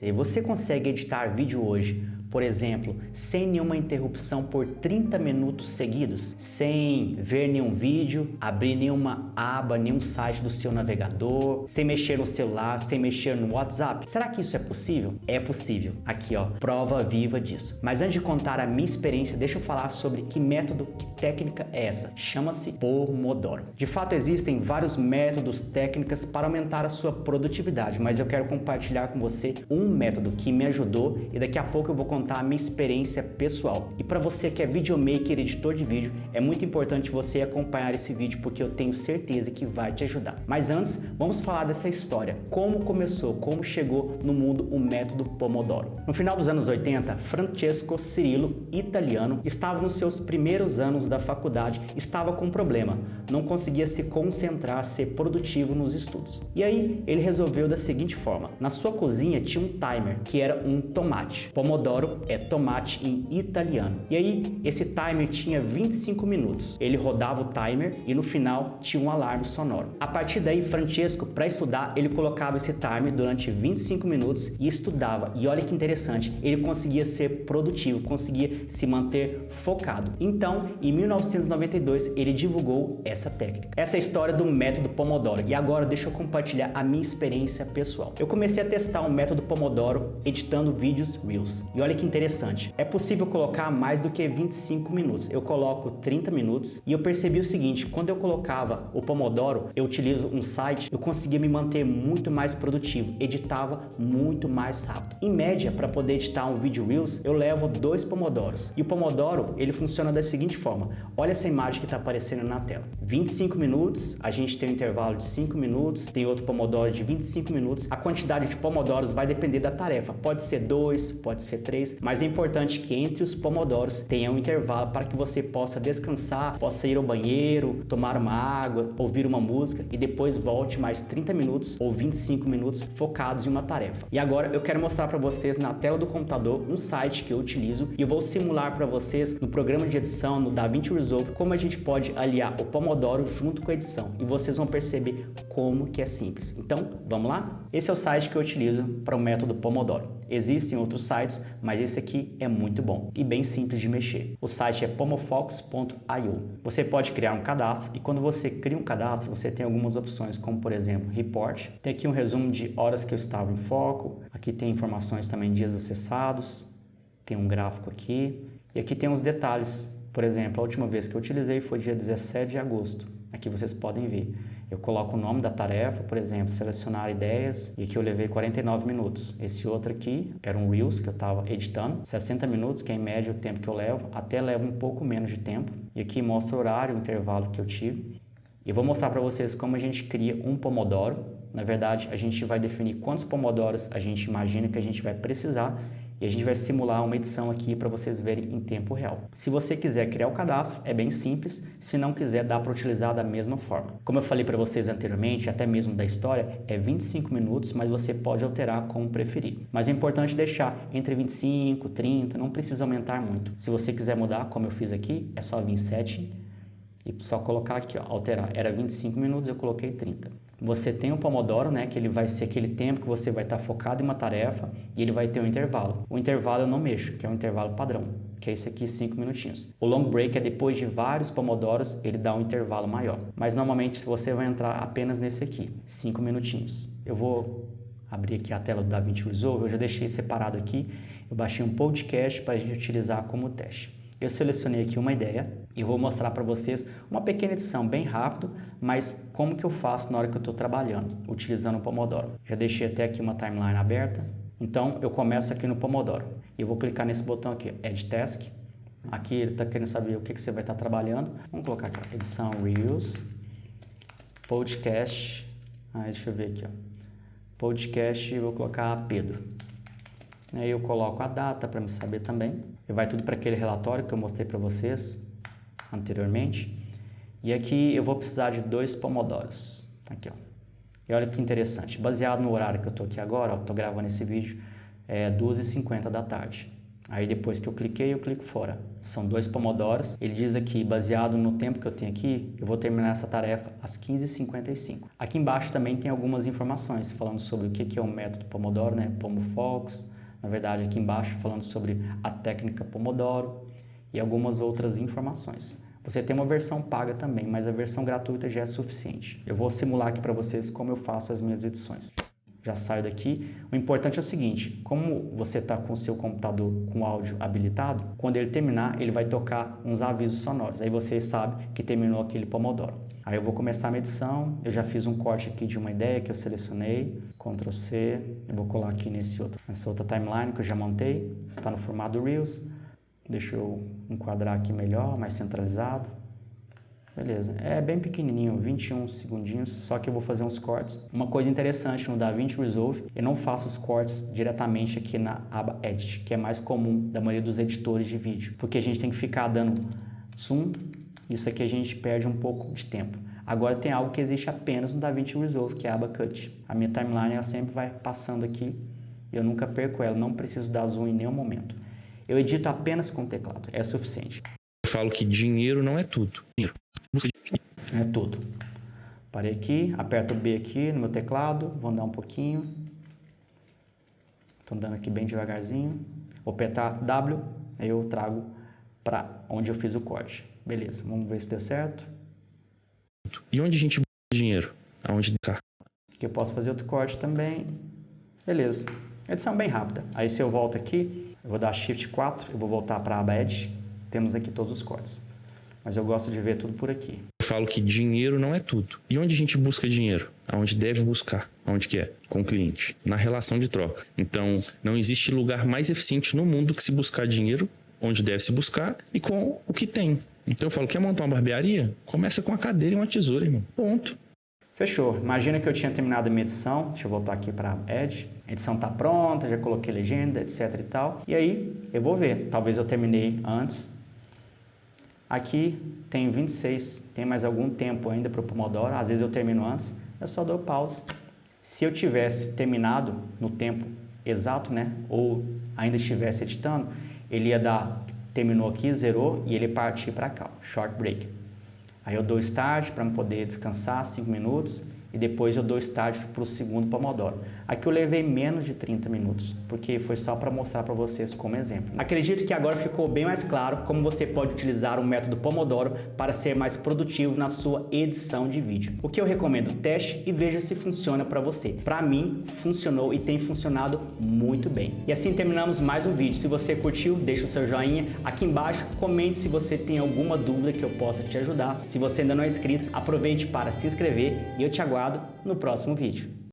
Se você consegue editar vídeo hoje, por exemplo, sem nenhuma interrupção por 30 minutos seguidos, sem ver nenhum vídeo, abrir nenhuma aba, nenhum site do seu navegador, sem mexer no celular, sem mexer no WhatsApp, será que isso é possível? É possível. Aqui ó, prova viva disso. Mas antes de contar a minha experiência, deixa eu falar sobre que método, que técnica é essa. Chama-se Pomodoro. De fato existem vários métodos, técnicas para aumentar a sua produtividade, mas eu quero compartilhar com você um método que me ajudou e daqui a pouco eu vou contar a minha experiência pessoal. E para você que é videomaker, editor de vídeo, é muito importante você acompanhar esse vídeo porque eu tenho certeza que vai te ajudar. Mas antes, vamos falar dessa história. Como começou, como chegou no mundo o método Pomodoro. No final dos anos 80, Francesco Cirillo, italiano, estava nos seus primeiros anos da faculdade, estava com um problema, não conseguia se concentrar, ser produtivo nos estudos. E aí, ele resolveu da seguinte forma. Na sua cozinha tinha um timer, que era um tomate. Pomodoro é tomate em italiano. E aí, esse timer tinha 25 minutos. Ele rodava o timer e no final tinha um alarme sonoro. A partir daí, Francesco, para estudar, ele colocava esse timer durante 25 minutos e estudava. E olha que interessante, ele conseguia ser produtivo, conseguia se manter focado. Então, em 1992, ele divulgou essa técnica. Essa é a história do método Pomodoro. E agora deixa eu compartilhar a minha experiência pessoal. Eu comecei a testar o método Pomodoro editando vídeos Reels. E olha que interessante, é possível colocar mais do que 25 minutos. Eu coloco 30 minutos e eu percebi o seguinte, quando eu colocava o Pomodoro, eu utilizo um site, eu conseguia me manter muito mais produtivo, editava muito mais rápido. Em média, para poder editar um vídeo Reels, eu levo 2 Pomodoros. E o Pomodoro, ele funciona da seguinte forma, olha essa imagem que está aparecendo na tela. 25 minutos, a gente tem um intervalo de 5 minutos, tem outro Pomodoro de 25 minutos. A quantidade de Pomodoros vai depender da tarefa, pode ser 2, pode ser 3, mas é importante que entre os Pomodoros tenha um intervalo para que você possa descansar, possa ir ao banheiro, tomar uma água, ouvir uma música e depois volte mais 30 minutos ou 25 minutos focados em uma tarefa. E agora eu quero mostrar para vocês na tela do computador um site que eu utilizo e eu vou simular para vocês no programa de edição, no DaVinci Resolve, como a gente pode aliar o Pomodoro junto com a edição e vocês vão perceber como que é simples. Então, vamos lá? Esse é o site que eu utilizo para o método Pomodoro. Existem outros sites, mas esse aqui é muito bom e bem simples de mexer. O site é pomofox.io. Você pode criar um cadastro e quando você cria um cadastro, você tem algumas opções, como por exemplo, Report. Tem aqui um resumo de horas que eu estava em foco. Aqui tem informações também de dias acessados. Tem um gráfico aqui. E aqui tem os detalhes. Por exemplo, a última vez que eu utilizei foi dia 17 de agosto. Aqui vocês podem ver. Eu coloco o nome da tarefa, por exemplo, selecionar ideias, e aqui eu levei 49 minutos. Esse outro aqui era um Reels que eu estava editando, 60 minutos, que é em média o tempo que eu levo, até levo um pouco menos de tempo. E aqui mostra o horário, o intervalo que eu tive. E vou mostrar para vocês como a gente cria um Pomodoro. Na verdade, a gente vai definir quantos Pomodoros a gente imagina que a gente vai precisar e a gente vai simular uma edição aqui para vocês verem em tempo real. Se você quiser criar o cadastro, é bem simples. Se não quiser, dá para utilizar da mesma forma. Como eu falei para vocês anteriormente, até mesmo da história, é 25 minutos, mas você pode alterar como preferir. Mas é importante deixar entre 25, 30, não precisa aumentar muito. Se você quiser mudar, como eu fiz aqui, é só vir setting e só colocar aqui, ó, alterar. Era 25 minutos, eu coloquei 30. Você tem o Pomodoro, né, que ele vai ser aquele tempo que você vai estar focado em uma tarefa e ele vai ter um intervalo. O intervalo eu não mexo, que é um intervalo padrão, que é esse aqui, 5 minutinhos. O long break é depois de vários Pomodoros, ele dá um intervalo maior. Mas normalmente você vai entrar apenas nesse aqui, 5 minutinhos. Eu vou abrir aqui a tela do DaVinci Resolve, eu já deixei separado aqui. Eu baixei um podcast para a gente utilizar como teste. Eu selecionei aqui uma ideia e vou mostrar para vocês uma pequena edição bem rápido, mas como que eu faço na hora que eu estou trabalhando, utilizando o Pomodoro. Já deixei até aqui uma timeline aberta, então eu começo aqui no Pomodoro. E eu vou clicar nesse botão aqui, Add Task. Aqui ele está querendo saber o que você vai estar trabalhando. Vamos colocar aqui, ó, edição Reels, podcast, deixa eu ver aqui, ó. Podcast, eu vou colocar Pedro. Aí eu coloco a data para me saber também. E vai tudo para aquele relatório que eu mostrei para vocês anteriormente. E aqui eu vou precisar de 2 Pomodoros. Aqui, ó. E olha que interessante. Baseado no horário que eu estou aqui agora, estou gravando esse vídeo, é 2h50 da tarde. Aí depois que eu cliquei, eu clico fora. São 2 pomodoros. Ele diz aqui, baseado no tempo que eu tenho aqui, eu vou terminar essa tarefa às 15h55. Aqui embaixo também tem algumas informações falando sobre o que é o método Pomodoro, né? Pomofocus. Na verdade, aqui embaixo falando sobre a técnica Pomodoro e algumas outras informações. Você tem uma versão paga também, mas a versão gratuita já é suficiente. Eu vou simular aqui para vocês como eu faço as minhas edições. Já saio daqui. O importante é o seguinte, como você está com o seu computador com áudio habilitado, quando ele terminar, ele vai tocar uns avisos sonoros. Aí você sabe que terminou aquele Pomodoro. Aí eu vou começar a minha edição. Eu já fiz um corte aqui de uma ideia que eu selecionei. Ctrl C. Eu vou colar aqui nessa outra timeline que eu já montei. Está no formato do Reels. Deixa eu enquadrar aqui melhor, mais centralizado. Beleza, é bem pequenininho, 21 segundinhos, só que eu vou fazer uns cortes. Uma coisa interessante no DaVinci Resolve, eu não faço os cortes diretamente aqui na aba Edit, que é mais comum da maioria dos editores de vídeo, porque a gente tem que ficar dando zoom, isso aqui a gente perde um pouco de tempo. Agora tem algo que existe apenas no DaVinci Resolve, que é a aba Cut. A minha timeline ela sempre vai passando aqui, eu nunca perco ela, não preciso dar zoom em nenhum momento. Eu edito apenas com o teclado, é suficiente. Eu falo que dinheiro não é tudo. É tudo. Parei aqui, aperto o B aqui no meu teclado, vou andar um pouquinho. Estou andando aqui bem devagarzinho. Vou apertar W, aí eu trago para onde eu fiz o corte. Beleza, vamos ver se deu certo. E onde a gente busca dinheiro? Aonde cá? Aqui eu posso fazer outro corte também. Beleza. Edição bem rápida. Aí se eu volto aqui, eu vou dar Shift 4, eu vou voltar para a aba Edit. Temos aqui todos os cortes. Mas eu gosto de ver tudo por aqui. Eu falo que dinheiro não é tudo. E onde a gente busca dinheiro? Aonde deve buscar? Aonde que é? Com o cliente. Na relação de troca. Então, não existe lugar mais eficiente no mundo que se buscar dinheiro, onde deve se buscar e com o que tem. Então eu falo, quer montar uma barbearia? Começa com uma cadeira e uma tesoura, irmão. Ponto. Fechou. Imagina que eu tinha terminado a minha edição. Deixa eu voltar aqui para a Edge. A edição está pronta, já coloquei legenda, etc e tal. E aí, eu vou ver. Talvez eu terminei antes. Aqui tem 26, tem mais algum tempo ainda para o Pomodoro, às vezes eu termino antes, eu só dou pause. Se eu tivesse terminado no tempo exato, né, ou ainda estivesse editando, ele ia dar, terminou aqui, zerou e ele ia partir para cá, short break. Aí eu dou start para poder descansar 5 minutos e depois eu dou start para o segundo Pomodoro. Aqui eu levei menos de 30 minutos, porque foi só para mostrar para vocês como exemplo. Acredito que agora ficou bem mais claro como você pode utilizar o método Pomodoro para ser mais produtivo na sua edição de vídeo. O que eu recomendo? Teste e veja se funciona para você. Para mim, funcionou e tem funcionado muito bem. E assim terminamos mais um vídeo. Se você curtiu, deixa o seu joinha aqui embaixo, comente se você tem alguma dúvida que eu possa te ajudar. Se você ainda não é inscrito, aproveite para se inscrever e eu te aguardo no próximo vídeo.